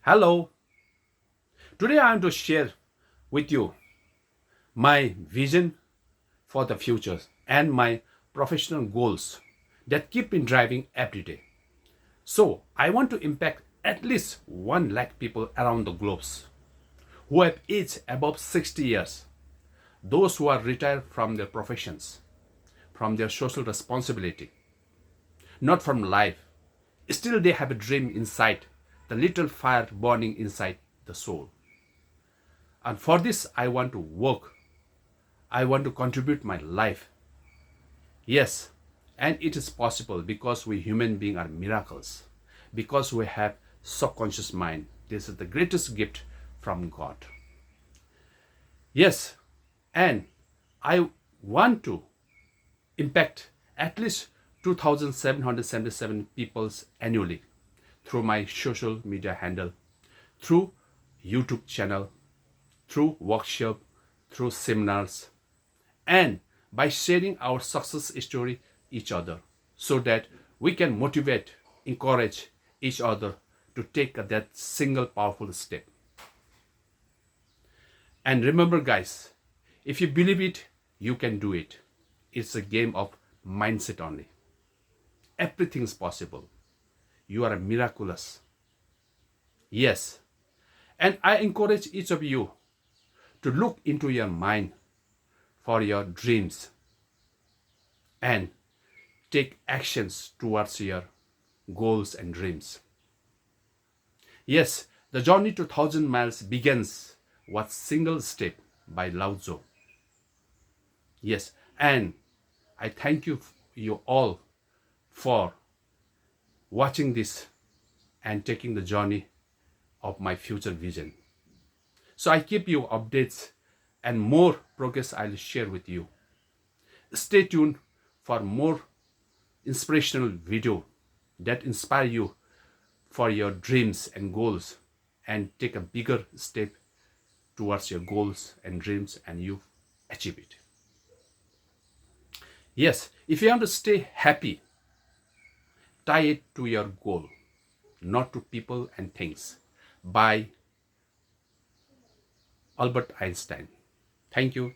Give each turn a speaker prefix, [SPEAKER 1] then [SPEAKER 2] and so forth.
[SPEAKER 1] Hello, today I want to share with you my vision for the future and my professional goals that keep me driving every day. So, I want to impact at least 1 lakh people around the globe who have aged above 60 years, those who are retired from their professions, from their social responsibility, not from life. Still, they have a dream inside, the little fire burning inside the soul. And for this, I want to work. I want to contribute my life. Yes, and it is possible because we human beings are miracles. Because we have subconscious mind. This is the greatest gift from God. Yes, and I want to impact at least 2,777 people annually through my social media handle, through YouTube channel, through workshop, through seminars, and by sharing our success story each other so that we can motivate, encourage each other to take that single powerful step. And remember guys, if you believe it, you can do it. It's a game of mindset only. Everything is possible. You are miraculous. Yes. And I encourage each of you to look into your mind for your dreams and take actions towards your goals and dreams. Yes, the journey to 1,000 miles begins with single step by Lao Tzu. Yes, and I thank you all for watching this and taking the journey of my future vision. So I keep you updates and more progress I'll share with you. Stay tuned for more inspirational video that inspire you for your dreams and goals and take a bigger step towards your goals and dreams and you achieve it. Yes, if you want to stay happy, tie it to your goal, not to people and things. By Albert Einstein. Thank you.